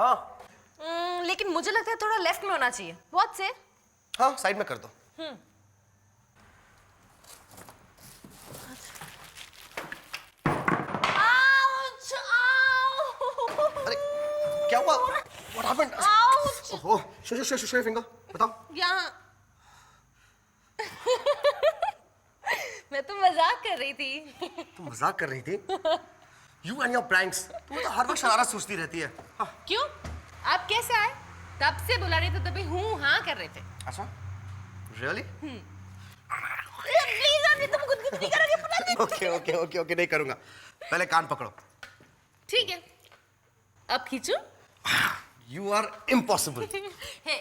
हाँ। लेकिन मुझे लगता है थोड़ा लेफ्ट में होना चाहिए। व्हाट से? हाँ, साइड में कर दो। Ouch! अरे क्या हुआ? What happened? Ouch! ओहो, show your finger. बताओ। यहाँ। मैं तो मजाक कर रही थी। तुम मजाक कर रही थी? You and your pranks. तुम तो हर वक्त शरारत सोचती रहती है। हाँ। क्यों? आप कैसे आए? तब से बुला रहे थे, तभी हूँ हाँ कर रहे थे। अच्छा? Really? प्लीज आप तुम गुदगुद नहीं करोगे पता नहीं। ओके नहीं करूंगा। पहले कान पकड़ो। ठीक है। अब खींचूं? You are impossible. Hey.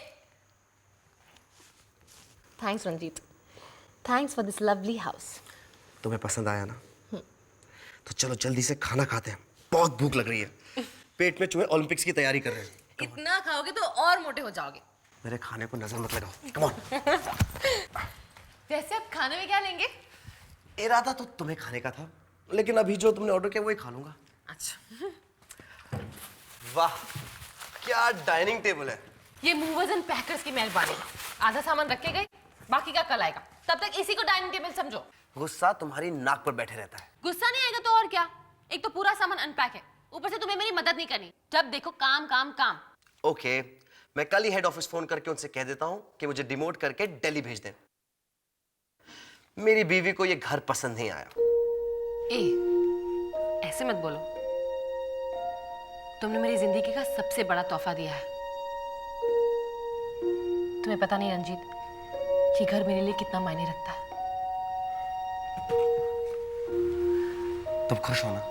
Thanks Ranjit. Thanks for this lovely house. तुम्हें पसंद आया ना? तो चलो जल्दी से खाना खाते हैं। बहुत भूख लग रही है। पेट में चूहे ओलंपिक्स की तैयारी कर रहे हैं। इतना खाओगे तो और मोटे हो जाओगे। मेरे खाने को नजर मत लगाओ। Come on. वैसे आप खाने में क्या लेंगे? इरादा तो तुम्हें खाने का था, लेकिन अभी जो तुमने ऑर्डर किया वही खा लूंगा। अच्छा। वाह, क्या डाइनिंग टेबल है। ये मूवर्स एंड पैकर्स की मेहरबानी। आधा सामान रख के गए, बाकी का कल आएगा। तब तक इसी को डाइनिंग टेबल समझो। गुस्सा तुम्हारी नाक पर बैठे रहता है। गुस्सा नहीं आएगा तो और क्या? एक तो पूरा सामान अनपैक है, ऊपर से तुम्हें मेरी मदद नहीं करनी। जब देखो काम काम काम। ओके, मैं कल ही हेड ऑफिस फोन करके उनसे कह देता हूँ कि मुझे डिमोट करके दिल्ली भेज दें। मेरी बीवी को ये घर पसंद नहीं आया। ऐसे मत बोलो। तुमने मेरी जिंदगी का सबसे बड़ा तोहफा दिया है। तुम्हें पता नहीं रंजीत, ये घर मेरे लिए कितना मायने रखता है। तुम खुश हो ना?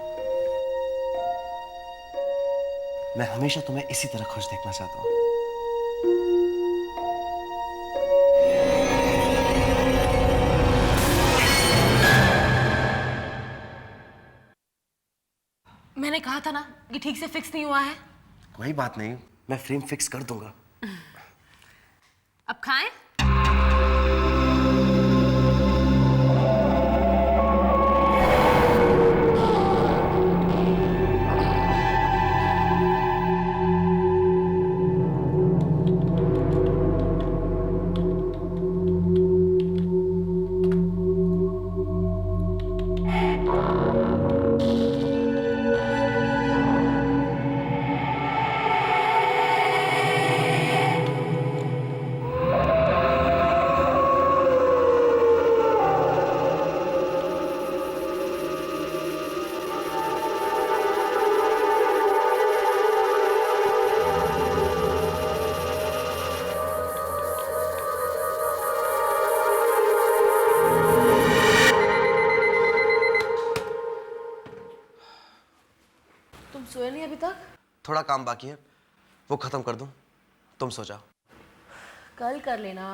मैं हमेशा तुम्हें इसी तरह खुश देखना चाहता हूँ। मैंने कहा था ना कि ठीक से फिक्स नहीं हुआ है। कोई बात नहीं, मैं फ्रेम फिक्स कर दूंगा। अब खाएं? तुम सोए नहीं अभी तक? थोड़ा काम बाकी है, वो खत्म कर दूं, तुम सो जाओ। कल कर लेना,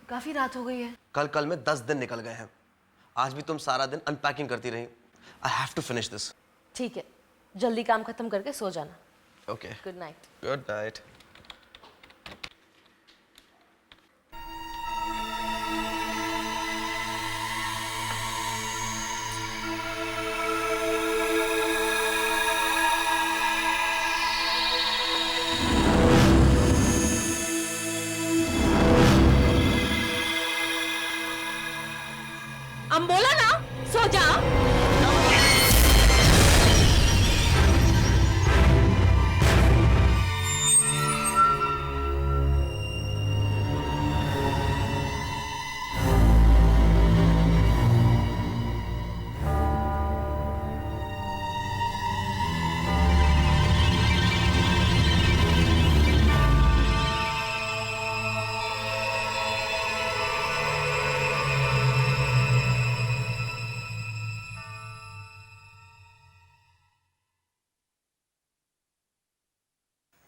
काफी रात हो गई है। कल में 10 दिन निकल गए हैं। आज भी तुम सारा दिन अनपैकिंग करती रही। I have to finish this. ठीक है, जल्दी काम खत्म करके सो जाना। Okay, good night. Good night. हम बोला ना सो जाओ।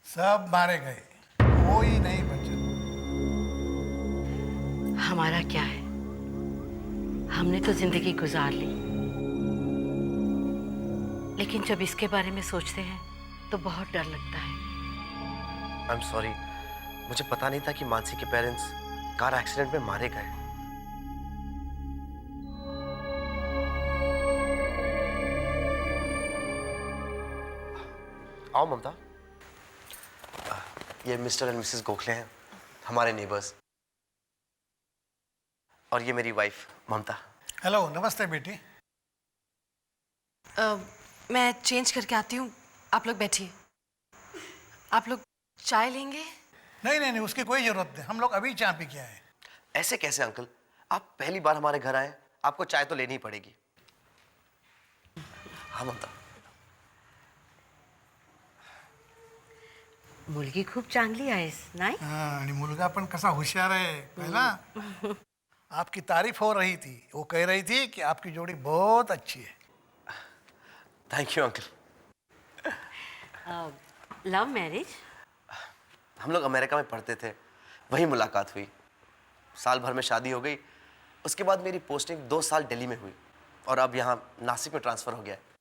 सब मारे गए, कोई नहीं बचा। हमारा क्या है, हमने तो जिंदगी गुजार ली, लेकिन जब इसके बारे में सोचते हैं तो बहुत डर लगता है। आई एम सॉरी, मुझे पता नहीं था कि मानसी के पेरेंट्स कार एक्सीडेंट में मारे गए। आओ ममता। ये मिस्टर एंड मिसेस गोखले हैं, हमारे नेबर्स। और ये मेरी वाइफ ममता। हेलो, नमस्ते बेटी। मैं चेंज करके आती हूँ, आप लोग बैठिए। आप लोग चाय लेंगे? नहीं नहीं नहीं, उसकी कोई जरूरत नहीं, हम लोग अभी चाय पी के आए। ऐसे कैसे अंकल, आप पहली बार हमारे घर आए, आपको चाय तो लेनी ही पड़ेगी। हाँ ममता। मुलगी खूप चांगली आहेस नाही? हाँ, आणि मुलगा पण कसा हुशार आहे पहिला। आपकी तारीफ हो रही थी, वो कह रही थी कि आपकी जोड़ी बहुत अच्छी है। Thank you uncle. Love marriage? हम लोग अमेरिका में पढ़ते थे, वहीं मुलाकात हुई। साल भर में शादी हो गई। उसके बाद मेरी पोस्टिंग 2 साल दिल्ली में हुई और अब यहाँ नासिक में ट्रांसफर हो गया है।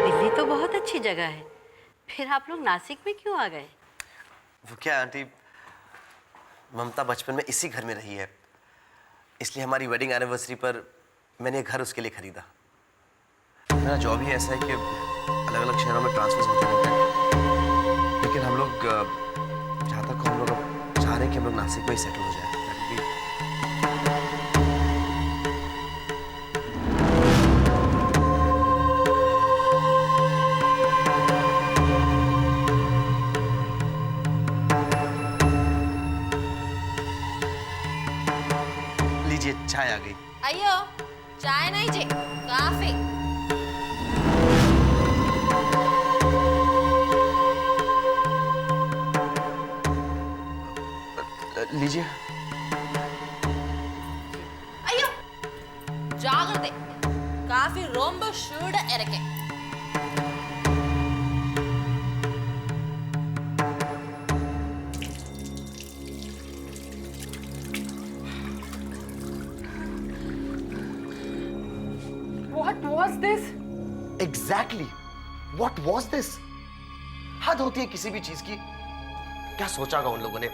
दिल्ली तो बहुत अच्छी जगह है, फिर आप लोग नासिक में क्यों आ गए? वो क्या आंटी, ममता बचपन में इसी घर में रही है, इसलिए हमारी वेडिंग एनिवर्सरी पर मैंने घर उसके लिए खरीदा। मेरा जॉब ही ऐसा है कि अलग अलग शहरों में ट्रांसफर होते रहते हैं, लेकिन हम लोग जहाँ तक हम लोग अब चाह रहे हैं कि हम लोग नासिक में ही सेटल हो जाए। लीजिए चाय आ गई। अयो चाय नहीं जी, काफी। लीजिए। अयो जागृते, काफी रोम्ब should इरके। What was this? Exactly. What was this? हद होती है किसी भी चीज की। क्या सोचा होगा उन लोगों ने?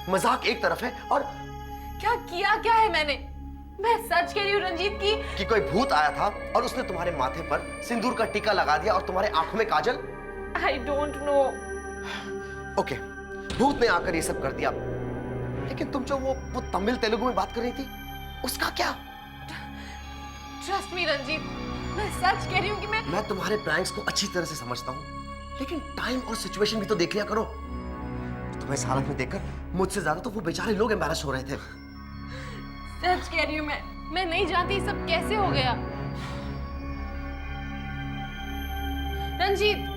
मजाक एक तरफ है और क्या किया क्या है मैंने? मैं सच कह रही हूँ रंजीत कि कोई भूत आया था और उसने तुम्हारे माथे पर सिंदूर का टीका लगा दिया और तुम्हारे आंखों में काजल। I don't know. ओके, भूत ने आकर ये सब कर दिया, लेकिन तुम जो वो तमिल तेलुगु में बात कर रही थी, उसका क्या? Trust me रंजीत, मैं सच कह रही हूँ कि मैं तुम्हारे प्रैंक्स को अच्छी तरह से समझता हूँ, लेकिन टाइम और सिचुएशन भी तो देख लिया करो। तुम्हें इस हालत में देखकर मुझसे ज्यादा तो वो बेचारे लोग एम्बैरेस हो रहे थे। सच कह रही हूँ मैं नहीं जानती ये सब कैसे हो गया। Ranjeet,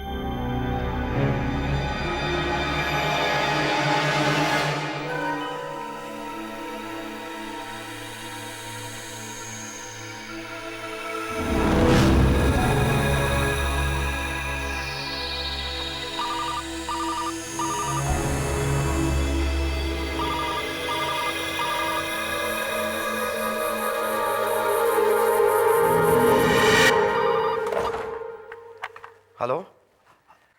hello,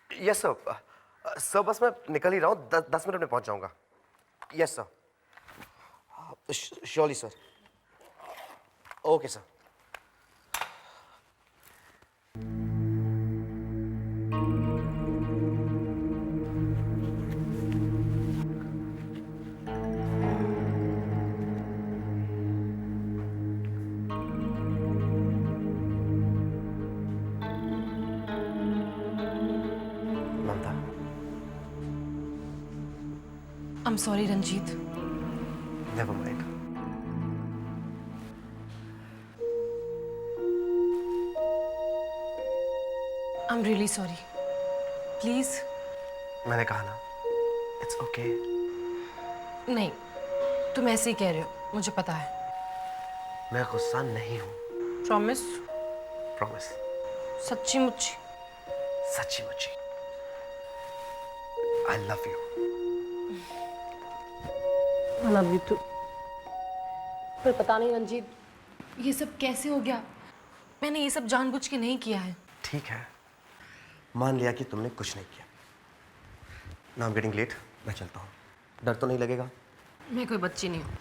yes sir. Sir बस मैं निकल ही रहा हूँ, 10 मिनट में पहुंच जाऊंगा। Yes sir, surely sir. Okay sir. Mamata, I'm sorry Ranjeet. Never mind. I'm really sorry। Please. मैंने कहा ना, इट्स ओके। नहीं, तुम ऐसे ही कह रहे हो, मुझे पता है। मैं गुस्सा नहीं हूँ, प्रॉमिस? प्रॉमिस। सच्ची मुच्ची? सच्ची मुच्ची। I love you. I love you too। पर पता नहीं रंजीत, ये सब कैसे हो गया? मैंने ये सब जानबूझ के नहीं किया है। ठीक है, मान लिया कि तुमने कुछ नहीं किया। Now I am getting late, मैं चलता हूँ। डर तो नहीं लगेगा? मैं कोई बच्ची नहीं हूँ।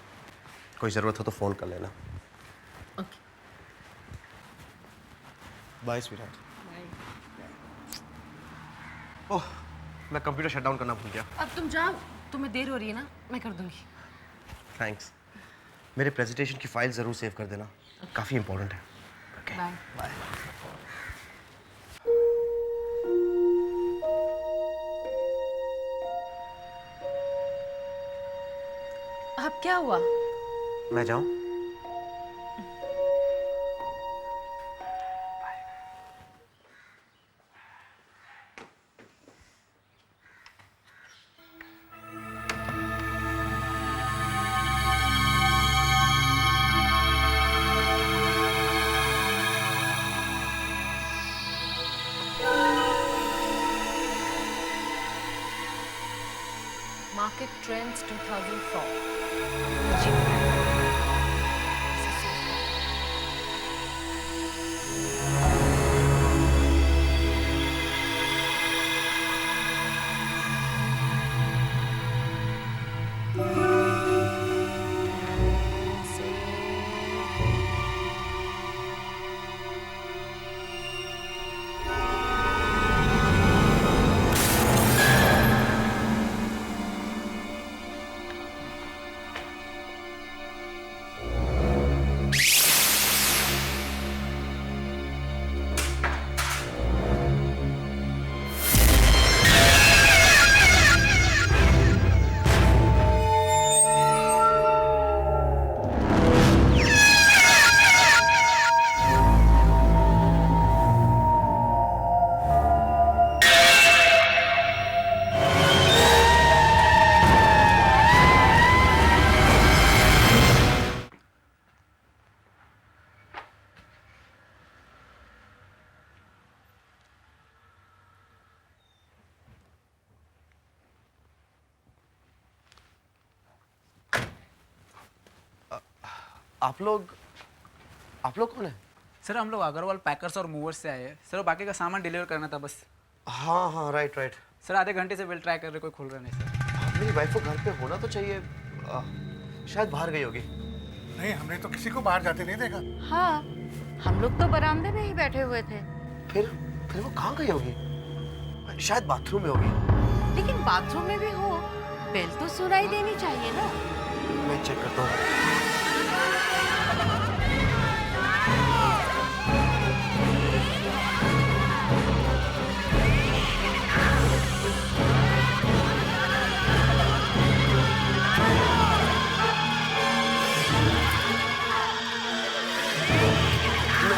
कोई ज़रूरत हो तो फ़ोन कर लेना। ओके। Bye sweetheart. ओह, मैं कंप्यूटर शट डाउन करना भूल गया। अब तुम जाओ, तुम्हें देर हो रही है ना, मैं कर दूंगी। थैंक्स। मेरे प्रेजेंटेशन की फाइल ज़रूर सेव कर देना, काफ़ी इंपॉर्टेंट है। बाय। बाय। अब क्या हुआ? मैं जाऊं? Market Trends 2004. आप लोग कौन है? सर हम लोग अग्रवाल पैकर्स और मूवर्स से आए हैं सर, बाकी का सामान डिलीवर करना था बस। हाँ हाँ, राइट। सर आधे घंटे से बेल ट्राई कर रहे, कोई खुल रहा नहीं सर। मेरी वाइफ को घर पे होना तो चाहिए, शायद बाहर गई होगी। नहीं, हमने तो किसी को बाहर जाते नहीं देखा। हाँ, हम लोग तो बरामदे में ही बैठे हुए थे। फिर वो कहाँ गई होगी? शायद बाथरूम में होगी। लेकिन बाथरूम में भी हो, बेल तो सुनाई देनी चाहिए ना। मैं चेक करता हूँ।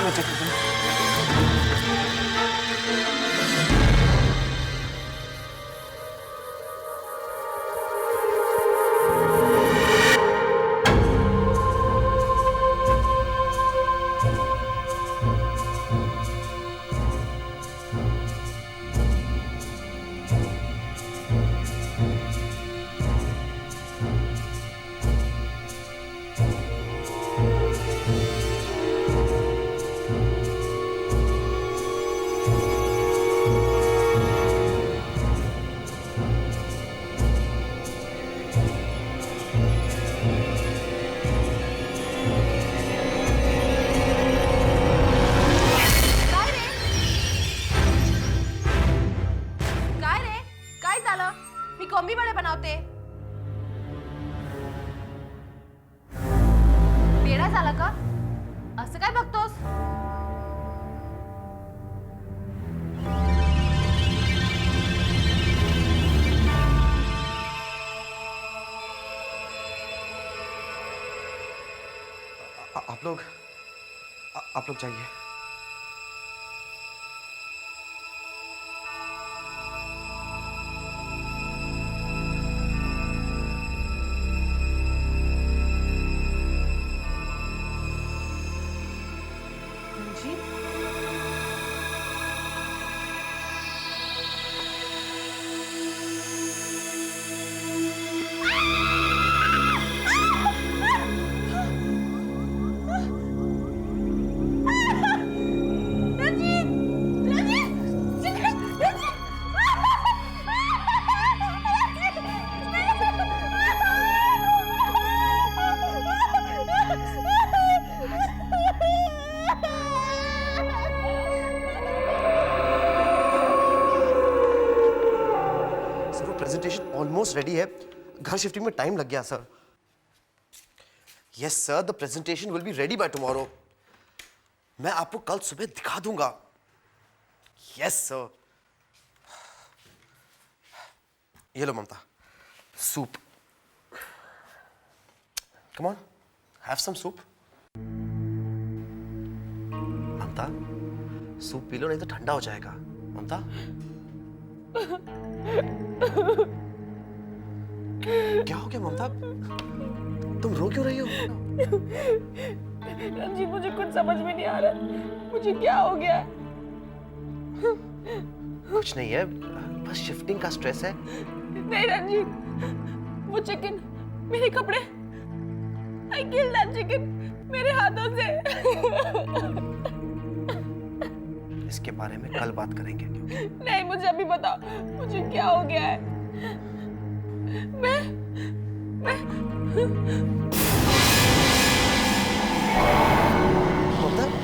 मैं चेक करता हूँ। मी कोंबी वडे बनवते. वेडा झाला का? असं काय बघतोस? आप लोग जाइए. रेडी है, घर शिफ्टिंग में टाइम लग गया sir. Yes sir, the presentation will be ready by tomorrow. मैं आपको कल सुबह दिखा दूंगा। Yes sir. ये लो Mamta, soup. Come on, have some soup. Mamta, soup पी लो, नहीं तो ठंडा हो जाएगा। ममता, क्या हो गया ममता? तुम रो क्यों रही हो? रंजीत, मुझे कुछ समझ में नहीं आ रहा, मुझे क्या हो गया है? कुछ नहीं है, बस शिफ्टिंग का स्ट्रेस है। नहीं रंजीत, वो चिकन, मेरे कपड़े, I killed that chicken, मेरे हाथों से। इसके बारे में कल बात करेंगे। नहीं, मुझे अभी बताओ, मुझे क्या हो गया है? मैं ममता,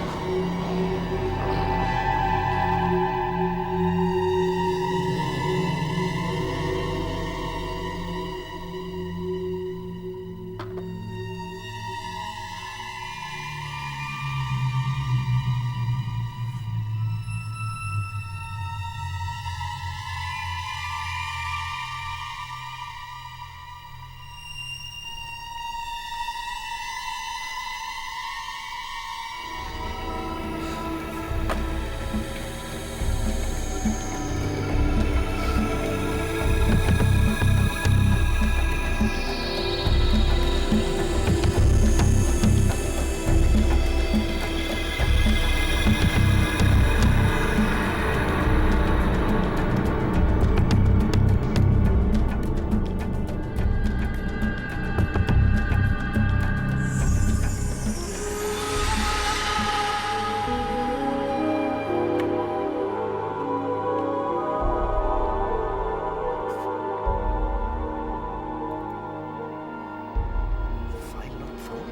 फाइल नॉट फाउंड।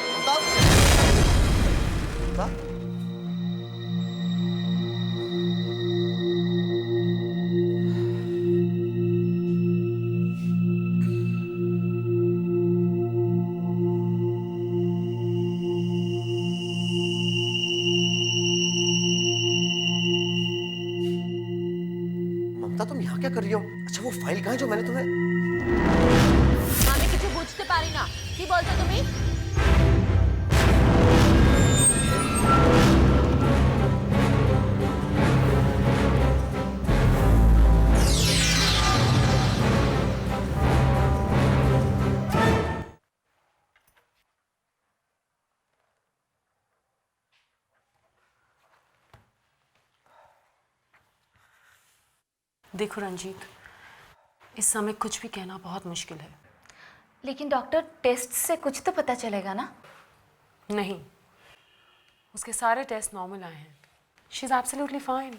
ममता, ममता, ममता, तुम यहाँ क्या कर रही हो? अच्छा, वो फाइल कहाँ है जो मैंने तुम्हें? আমি কিছু বুঝতে পারি না, কি বলছো তুমি? देखो रंजीत, इस समय कुछ भी कहना बहुत मुश्किल है। लेकिन डॉक्टर, टेस्ट से कुछ तो पता चलेगा ना? नहीं, उसके सारे टेस्ट नॉर्मल आए हैं। She is absolutely fine.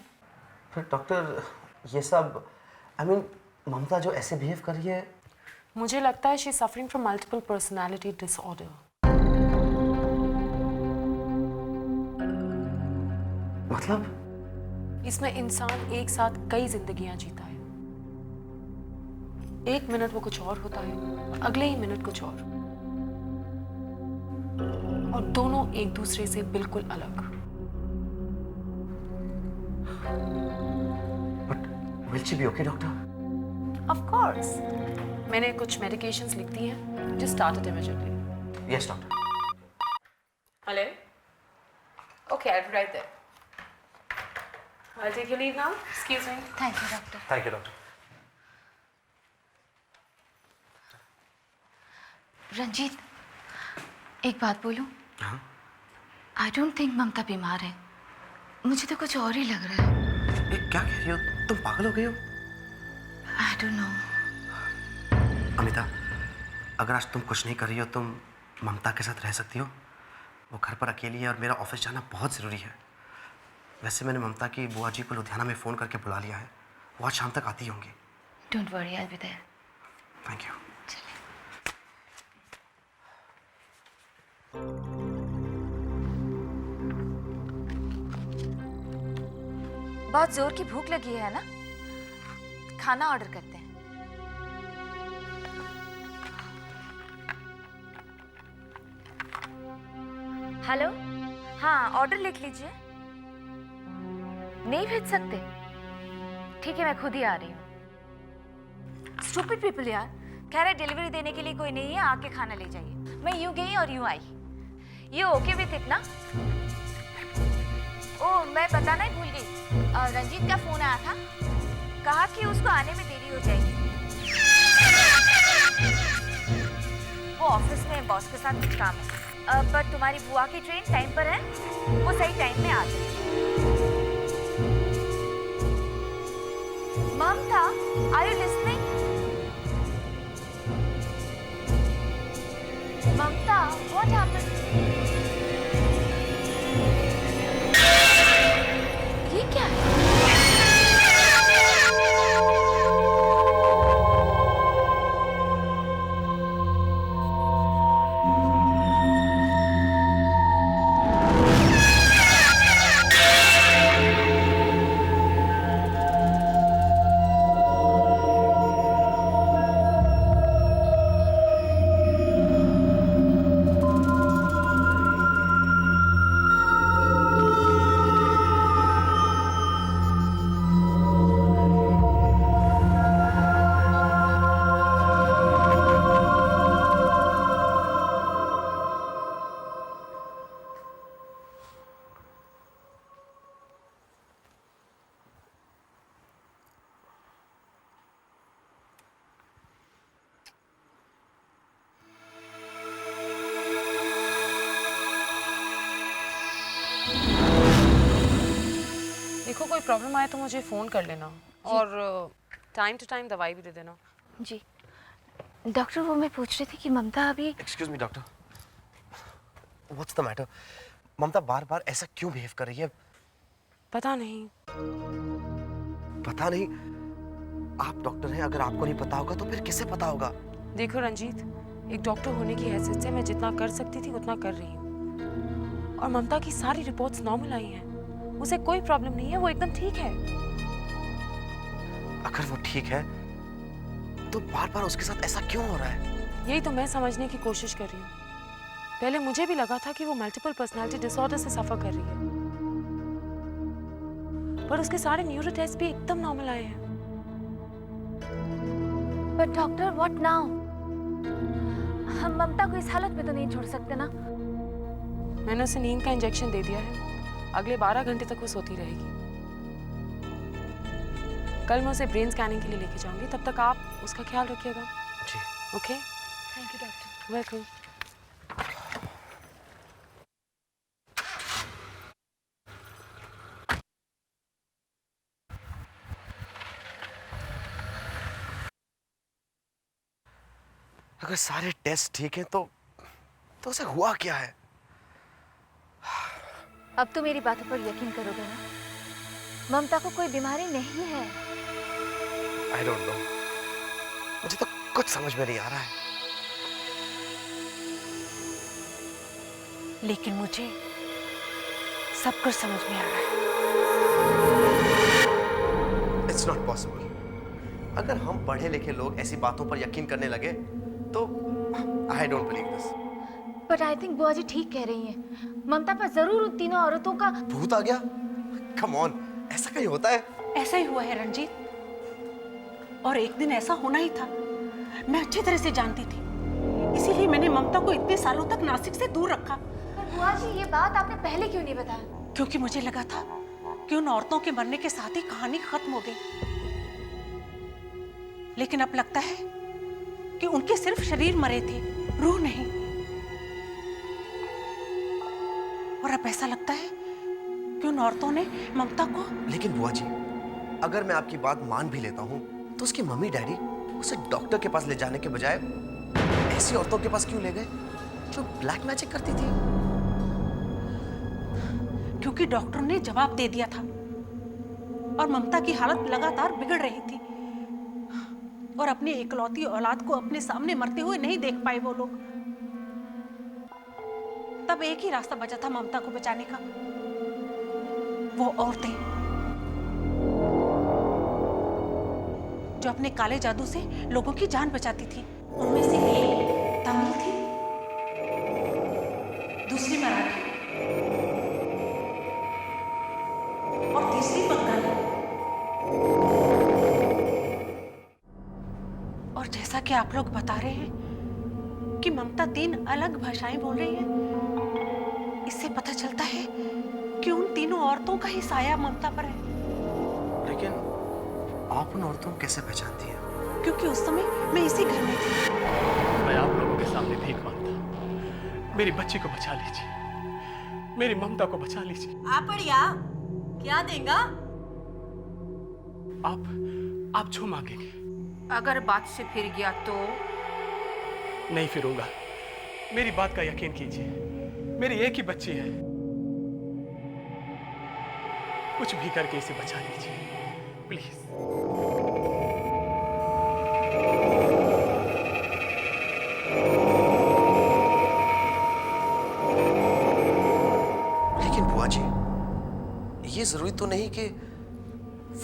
फिर डॉक्टर, ये सब, आई मीन, ममता जो ऐसे बिहेव कर रही है, मुझे लगता है she is suffering from multiple personality disorder. मतलब? इसमें इंसान एक साथ कई जिंदगियां जीता है। एक मिनट वो कुछ और होता है, अगले ही मिनट कुछ और दोनों एक दूसरे से बिल्कुल अलग। But will she be okay doctor? Of course, मैंने कुछ मेडिकेशंस लिख दी हैं। Just start it immediately. Yes doctor. Hello, okay, I will write that. I'll take your leave now. Excuse me. Thank you doctor. Thank you doctor. Ranjeet, एक बात बोलूं? हाँ? I don't think ममता बीमार है, मुझे तो कुछ और ही लग रहा है। क्या कह रही हो? तुम पागल हो गई हो? I don't know. अमिता, अगर आज तुम कुछ नहीं कर रही हो, तुम ममता के साथ रह सकती हो। वो घर पर अकेली है और मेरा ऑफिस जाना बहुत ज़रूरी है। वैसे मैंने ममता की बुआ जी को लुधियाना में फ़ोन करके बुला लिया है, वो आज शाम तक आती होंगी। Don't worry, I will be there. Thank you. बहुत जोर की भूख लगी है ना? खाना ऑर्डर करते हैं। हेलो, हाँ ऑर्डर लिख लीजिए। नहीं भेज सकते? ठीक है, मैं खुद ही आ रही हूँ। स्टूपिड पीपल यार। कह रहे डिलीवरी देने के लिए कोई नहीं है, आके खाना ले जाइए। मैं यूं गई और यूं आई। यू ओके विथ इट ना? ओह, मैं बताना ही भूल गई। रंजीत का फोन आया था, कहा कि उसको आने में देरी हो जाएगी। वो ऑफिस में बॉस के साथ कुछ काम है। पर तुम्हारी बुआ की ट्रेन टाइम पर है, वो सही टाइम में आ जाएगी। Mamta, are you listening? Mamta, what happened? ये क्या है? देखो, कोई प्रॉब्लम आए तो मुझे फ़ोन कर लेना और टाइम टू टाइम दवाई भी दे देना। जी डॉक्टर, वो मैं पूछ रही थी कि ममता अभी... excuse me doctor, what's the matter? Mamta बार बार ऐसा क्यों बिहेव कर रही है? पता नहीं। पता नहीं? आप डॉक्टर हैं, अगर आपको नहीं पता होगा तो फिर किसे पता होगा? देखो रंजीत, एक डॉक्टर होने की हैसियत से मैं जितना कर सकती थी उतना कर रही हूँ। और ममता की सारी रिपोर्ट्स नॉर्मल आई हैं, उसे कोई प्रॉब्लम नहीं है, वो एकदम ठीक है। अगर वो ठीक है तो बार बार उसके साथ ऐसा क्यों हो रहा है? यही तो मैं समझने की कोशिश कर रही हूँ। पहले मुझे भी लगा था कि वो मल्टीपल पर्सनालिटी डिसऑर्डर से सफर कर रही है, पर उसके सारे न्यूरो टेस्ट भी एकदम नॉर्मल आए हैं। But doctor, what now? हम ममता को इस हालत में तो नहीं छोड़ सकते ना? मैंने उसे नींद का इंजेक्शन दे दिया है, अगले 12 घंटे तक वो सोती रहेगी। कल मैं उसे ब्रेन स्कैनिंग के लिए लेके जाऊंगी, तब तक आप उसका ख्याल रखिएगा। जी। Okay, thank you doctor. Welcome. अगर सारे टेस्ट ठीक हैं तो उसे हुआ क्या है? अब तो मेरी बातों पर यकीन करोगे ना? ममता को कोई बीमारी नहीं है। आई डोंट नो, मुझे तो कुछ समझ में नहीं आ रहा है। लेकिन मुझे सब कुछ समझ में आ रहा है। It's not possible. अगर हम पढ़े लिखे लोग ऐसी बातों पर यकीन करने लगे तो I don't believe this. But I think बुआ जी ठीक कह रही हैं। ममता पर जरूर उन तीनों औरतों का भूत आ गया? कम ऑन, ऐसा कहीं होता है? ऐसा ही हुआ है रंजीत, और एक दिन ऐसा होना ही था। मैं अच्छी तरह से जानती थी, इसीलिए मैंने ममता को इतने सालों तक नासिक से दूर रखा। पर बुआ जी, ये बात आपने पहले क्यों नहीं बताया? क्योंकि मुझे लगा था कि उन औरतों के मरने के साथ ही कहानी खत्म हो गई। लेकिन अब लगता है कि उनके सिर्फ शरीर मरे थे, रूह नहीं। और अब ऐसा लगता है कि उन औरतों ने ममता को... लेकिन बुआ जी, अगर मैं आपकी बात मान भी लेता हूँ तो उसकी मम्मी डैडी उसे डॉक्टर के पास ले जाने के बजाय ऐसी औरतों के पास क्यों ले गए जो ब्लैक मैजिक करती थी? क्योंकि डॉक्टर ने जवाब दे दिया था और ममता की हालत लगातार बिगड़ रही थी, और अपनी इकलौती औलाद को अपने सामने मरते हुए नहीं देख पाए वो लोग। तब एक ही रास्ता बचा था ममता को बचाने का, वो औरतें। जो अपने काले जादू से लोगों की जान बचाती थी। उनमें से एक तमिल थी, दूसरी मराठी और तीसरी बंगाली। और जैसा कि आप लोग बता रहे हैं कि ममता 3 अलग भाषाएं बोल रही है, इससे पता चलता है कि उन तीनों औरतों का ही साया ममता पर है। लेकिन आप उन औरतों को कैसे पहचानती हैं? क्योंकि उस समय मैं इसी घर में थी। मैं आप लोगों के सामने भीख मांगता, मेरी बच्ची को बचा लीजिए, मेरी ममता को बचा लीजिए। आप बढ़िया क्या देगा? आप जो मांगेंगे। अगर बात से फिर गया तो? नहीं फिरूंगा, मेरी बात का यकीन कीजिए, मेरी एक ही बच्ची है, कुछ भी करके इसे बचा लीजिए प्लीज। लेकिन बुआ जी, ये जरूरी तो नहीं कि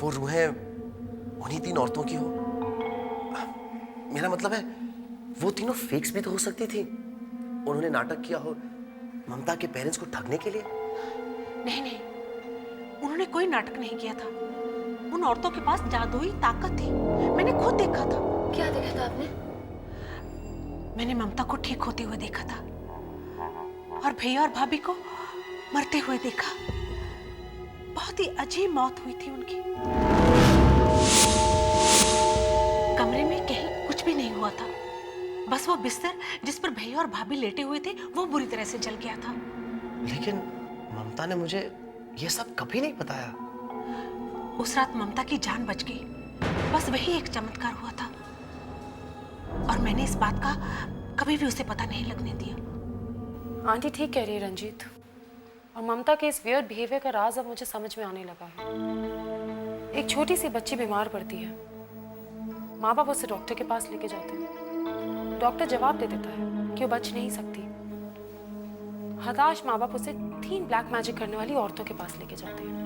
वो रूहें उन्हीं 3 औरतों की हो। मेरा मतलब है वो तीनों फेक्स भी तो हो सकती थी। उन्होंने नाटक किया हो ममता के पेरेंट्स को ठगने के लिए। नहीं नहीं, उन्होंने कोई नाटक नहीं किया था। उन औरतों के पास जादुई ताकत थी, मैंने खुद देखा था। क्या देखा था आपने? मैंने ममता को ठीक होते हुए देखा था और भैया और भाभी को मरते हुए देखा। बहुत ही अजीब मौत हुई थी उनकी। कमरे में कहीं कुछ भी नहीं हुआ था, बस वो बिस्तर जिस पर भैया और भाभी लेटे हुए थे वो बुरी तरह से जल गया था। लेकिन ममता ने मुझे ये सब कभी नहीं बताया। उस रात ममता की जान बच गई, बस वही एक चमत्कार हुआ था और मैंने इस बात का कभी भी उसे पता नहीं लगने दिया। आंटी ठीक कह रही है रंजीत, और ममता के इस वियर्ड बिहेवियर का राज अब मुझे समझ में आने लगा है। एक छोटी सी बच्ची बीमार पड़ती है, माँ बाप उसे डॉक्टर के पास लेके जाते हैं। डॉक्टर जवाब दे देता है कि वो बच नहीं सकती। हताश माँ बाप उसे 3 ब्लैक मैजिक करने वाली औरतों के पास लेके जाते हैं।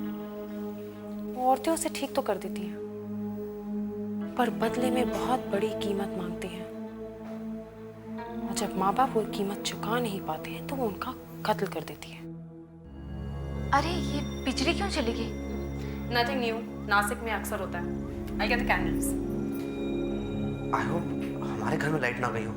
वो औरतें उसे ठीक तो कर देती हैं, पर बदले में बहुत बड़ी कीमत मांगती हैं। और जब माँ बाप वो कीमत चुका नहीं पाते हैं तो वो उनका कत्ल कर देती है। अरे ये बिजली क्यों चली गई? नथिंग न्यू, नासिक में अक्सर होता है। I get the candles. I hope हमारे घर में लाइट ना गई हो।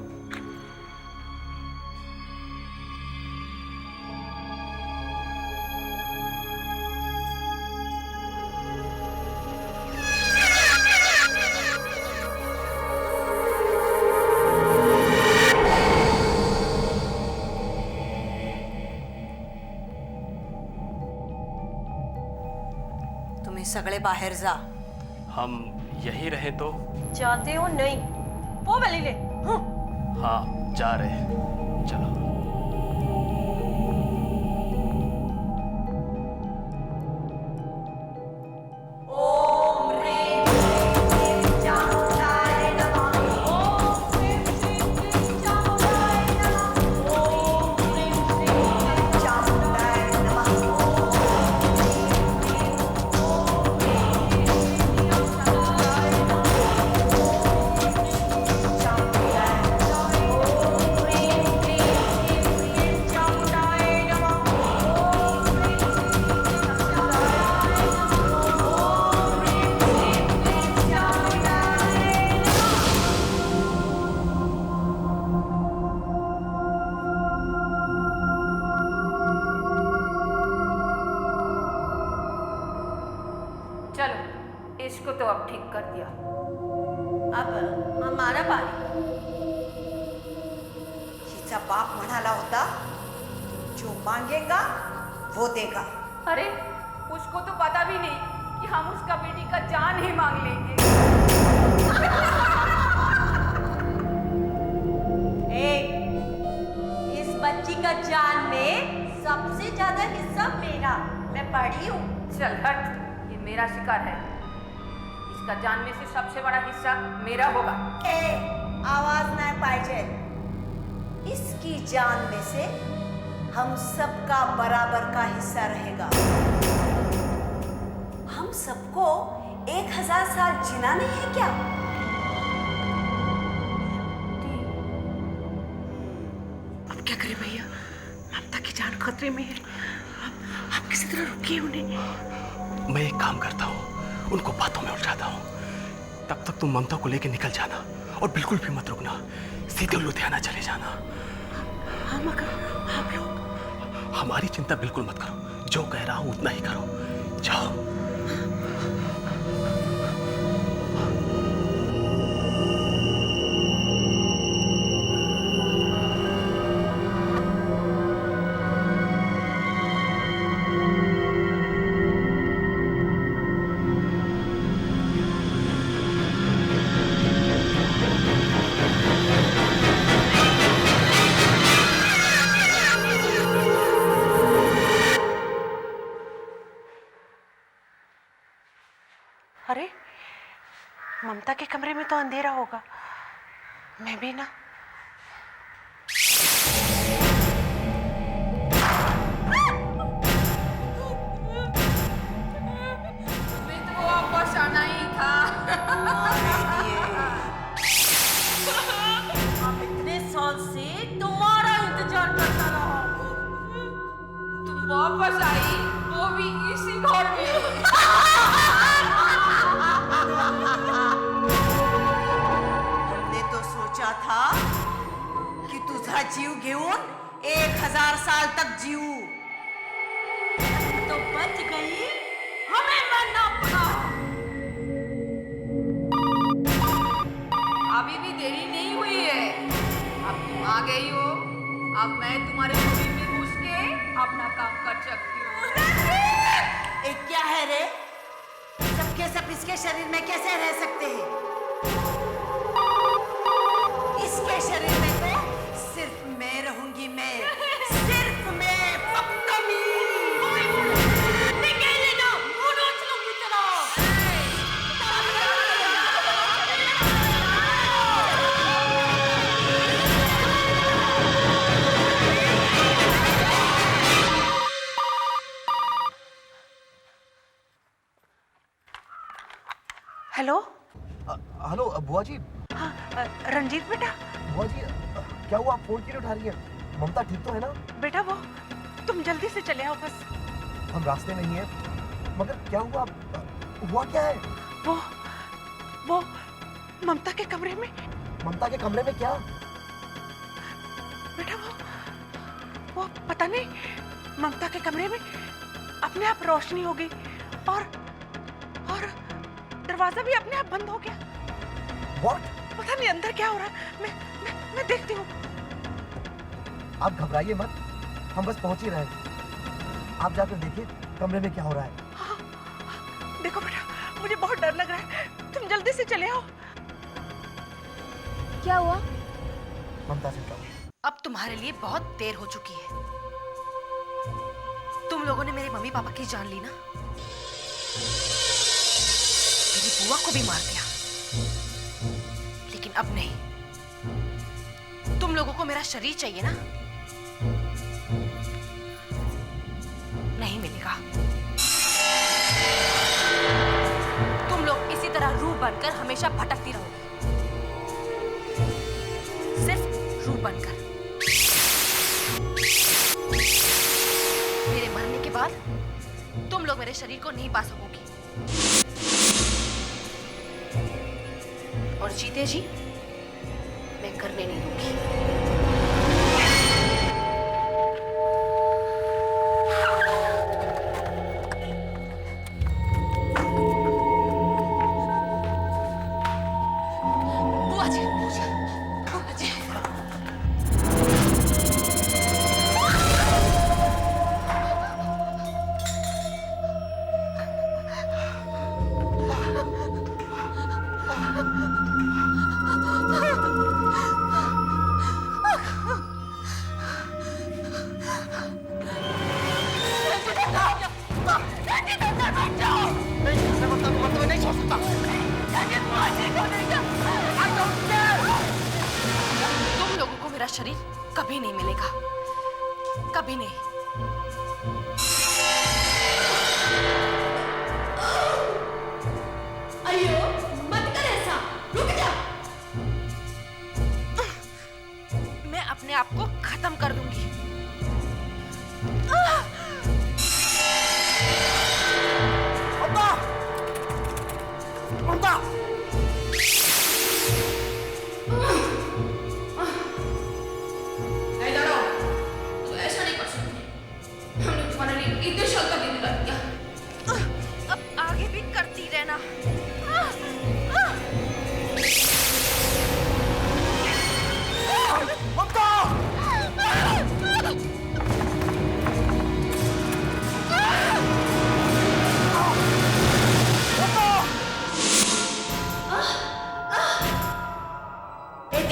तुम्ही सगळे बाहेर जा. हम यही रहे तो? जाते हो नहीं? ओ वेलीले. हाँ जा रहे हैं, चलो। चलो, इसको तो अब ठीक कर दिया। अब हमारा पारी. हिचा बाप म्हणाला होता, जो मांगेगा वो देगा. अरे उसको तो पता भी नहीं कि हम उसका बेटी का जान ही मांग लेंगे। इस बच्ची का जान में सबसे ज्यादा हिस्सा मेरा. मैं बड़ी हूँ. चल हट, ये मेरा शिकार है। इसका जान में से सबसे बड़ा हिस्सा मेरा होगा। आवाज नहीं पाहिजे. इसकी जान में से हम सबका बराबर का हिस्सा रहेगा. हम सबको 1000 साल जीना नहीं है क्या? अब क्या करें भैया, ममता की जान खतरे में है। आप किसी तरह रुकिए उन्हें। मैं एक काम करता हूँ, उनको बातों में उलझाता हूँ। तब तक तुम ममता को लेकर निकल जाना और बिल्कुल भी मत रुकना, सीधे लुधियाना चले जाना। हाँ मगर आप लोग? हमारी चिंता बिल्कुल मत करो, जो कह रहा हूँ उतना ही करो, जाओ। अरे ममता के कमरे में तो अंधेरा होगा, मैं भी ना। वापस आना ही था। हम इतने साल से तुम्हारा इंतजार करता रहा। तुम वापस आई, वो भी इसी घर में। हमने तो सोचा था कि तुझा जीव घेऊन 1000 साल तक जीऊ, तो बच गई, हमें मरना पड़ा। अभी भी देरी नहीं हुई है, अब तुम आ गई हो। अब मैं तुम्हारे शरीर में घुस के अपना काम कर सकती हूँ। एक क्या है रे, सबके सब इसके शरीर में कैसे रह सकते हैं? इसके शरीर में तो सिर्फ मैं रहूंगी, मैं, सिर्फ मैं, पक्का हेलो। हेलो बुआ जी। हाँ रंजीत बेटा। बुआ जी क्या हुआ, आप फोन क्यों नहीं उठा रही हैं? ममता ठीक तो है ना? बेटा वो तुम जल्दी से चले आओ बस। हम रास्ते में ही हैं, मगर क्या हुआ, हुआ क्या है? वो ममता के कमरे में। ममता के कमरे में क्या? बेटा वो पता नहीं, ममता के कमरे में अपने आप रोशनी हो गई और दरवाजा भी अपने आप बंद हो गया। What? पता नहीं अंदर क्या हो रहा है, मैं देखती हूँ। आप घबराइए मत, हम बस पहुंच ही रहे हैं। आप जाकर देखिए कमरे में क्या हो रहा है। हाँ, देखो बेटा, मुझे बहुत डर लग रहा है, तुम जल्दी से चले आओ। क्या हुआ? ममता से क्या हुआ? अब तुम्हारे लिए बहुत देर हो चुकी है। तुम लोगों ने मेरे मम्मी पापा की जान ली ना, मेरी बुआ को भी मार दिया, लेकिन अब नहीं। तुम लोगों को मेरा शरीर चाहिए ना, नहीं मिलेगा। तुम लोग इसी तरह रूह बनकर हमेशा भटकती रहोगे, सिर्फ रूह बनकर। मेरे मरने के बाद तुम लोग मेरे शरीर को नहीं पा सकोगी, और जीते जी मैं करने नहीं दूंगी। बुआ जी, बुआ जी। तुम लोगों को मेरा शरीर कभी नहीं मिलेगा, कभी नहीं।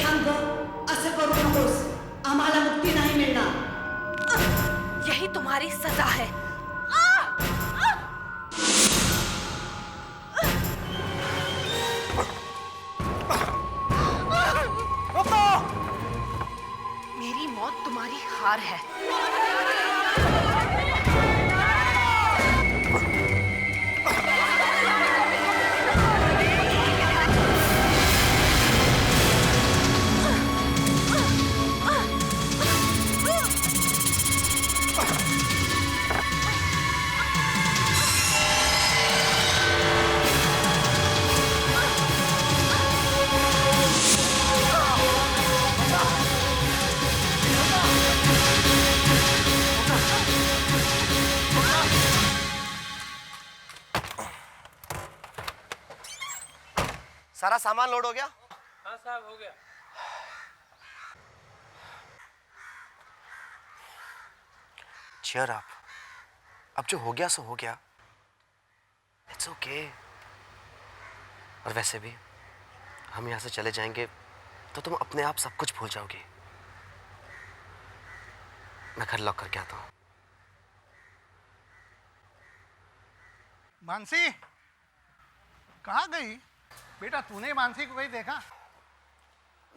थांब ग, असं करू नकोस. आम्हाला मुक्ती नाही मिळणार. यही तुम्हारी सजा है. मेरी मौत तुम्हारी हार है. सारा सामान लोड हो गया? हाँ साहब, हो गया. Cheer up. अब जो हो गया सो हो गया. It's okay. और वैसे भी हम यहाँ से चले जाएंगे तो तुम अपने आप सब कुछ भूल जाओगी. मैं घर लॉक करके आता हूँ. मानसी कहाँ गई बेटा? तूने मानसी को कहीं देखा?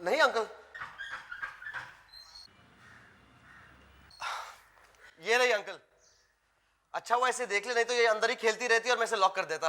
नहीं अंकल. ये रही अंकल. अच्छा वो ऐसे देख ले, नहीं तो ये अंदर ही खेलती रहती और मैं इसे लॉक कर देता.